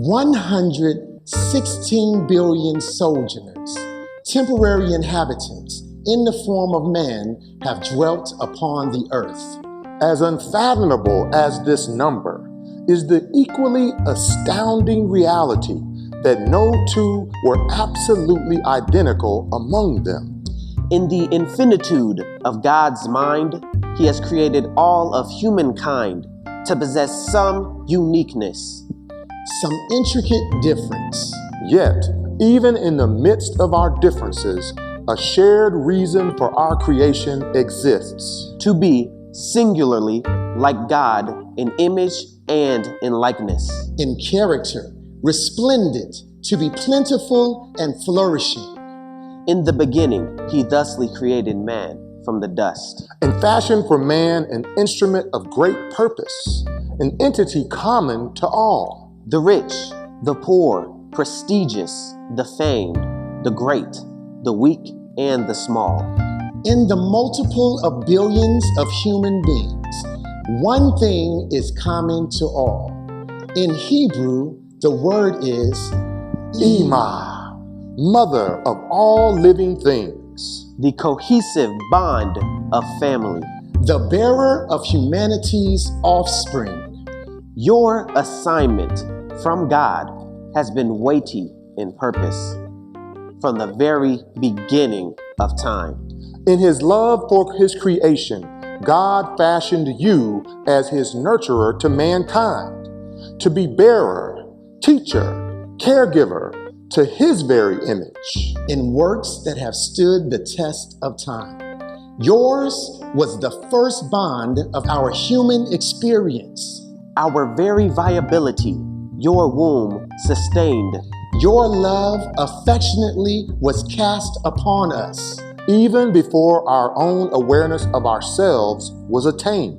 116 billion sojourners, temporary inhabitants in the form of man, have dwelt upon the earth. As unfathomable as this number is the equally astounding reality that no two were absolutely identical among them. In the infinitude of God's mind, He has created all of humankind to possess some uniqueness, some intricate difference. Yet, even in the midst of our differences, a shared reason for our creation exists. to be singularly like God in image and in likeness. In character, resplendent, to be plentiful and flourishing. In the beginning, He thusly created man from the dust. And fashioned for man an instrument of great purpose, an entity common to all. The rich, the poor, prestigious, the famed, the great, the weak, and the small. In the multiple of billions of human beings, one thing is common to all. In Hebrew, the word is Ima, mother of all living things. The cohesive bond of family. the bearer of humanity's offspring. Your assignment from God has been weighty in purpose from the very beginning of time. In His love for His creation, God fashioned you as His nurturer to mankind, to be bearer, teacher, caregiver to His very image. In works that have stood the test of time. Yours was the first bond of our human experience. Our very viability, your womb sustained. Your love affectionately was cast upon us. Even before our own awareness of ourselves was attained.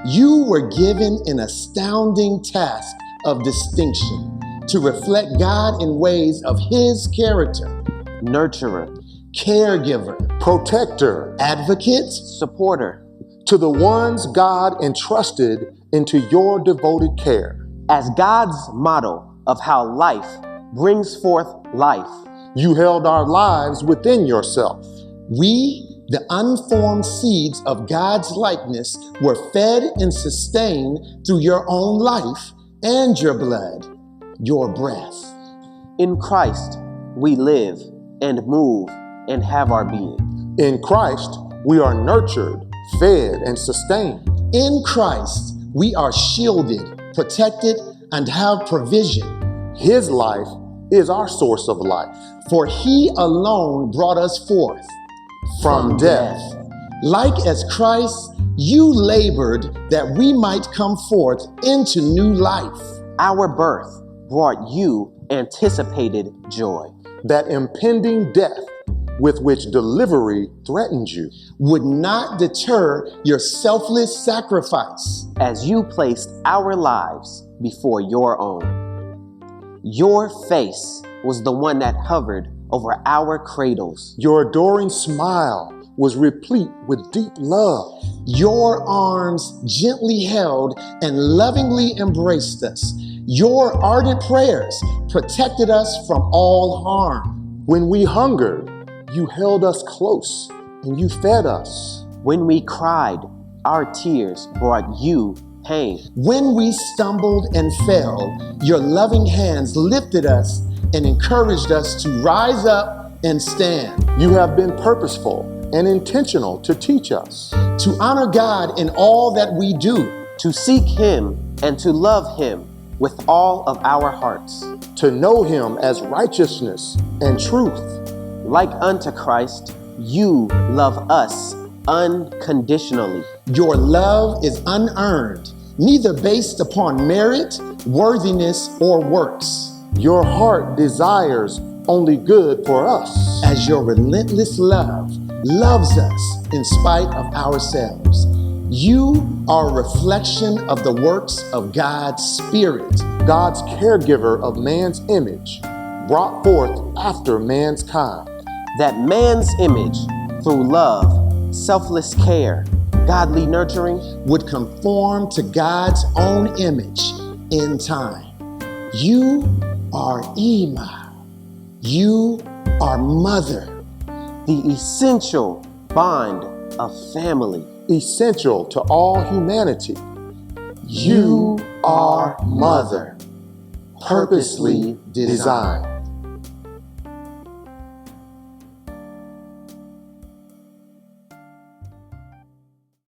You were given an astounding task of distinction to reflect God in ways of His character. Nurturer, Caregiver, Protector, advocate, supporter. to the ones God entrusted into your devoted care. As God's model of how life brings forth life, You held our lives within yourself. we, the unformed seeds of God's likeness, were fed and sustained through your own life and your blood, your breath. in Christ we live and move and have our being. In Christ, we are nurtured, fed, and sustained. In Christ, we are shielded, protected, and have provision. His life is our source of life. For He alone brought us forth From death, Like as Christ, you labored that we might come forth into new life. Our birth brought you anticipated joy. that impending death with which delivery threatened you. Would not deter your selfless sacrifice. As you placed our lives before your own. Your face was the one that hovered over our cradles. Your adoring smile was replete with deep love. Your arms gently held and lovingly embraced us. Your ardent prayers protected us from all harm. When we hungered, you held us close and you fed us. When we cried, our tears brought you pain. When we stumbled and fell, your loving hands lifted us and encouraged us to rise up and stand. You have been purposeful and intentional to teach us. To honor God in all that we do. To seek Him and to love Him with all of our hearts. To know Him as righteousness and truth. Like unto Christ, you love us unconditionally. Your love is unearned, neither based upon merit, worthiness, or works. Your heart desires only good for us. As your relentless love loves us in spite of ourselves. You are a reflection of the works of God's Spirit. God's caregiver of man's image, brought forth after man's kind. That man's image, through love, selfless care, godly nurturing, Would conform to God's own image in time. You are Ima. You are mother. The essential bond of family. Essential to all humanity. You are mother. Purposely designed.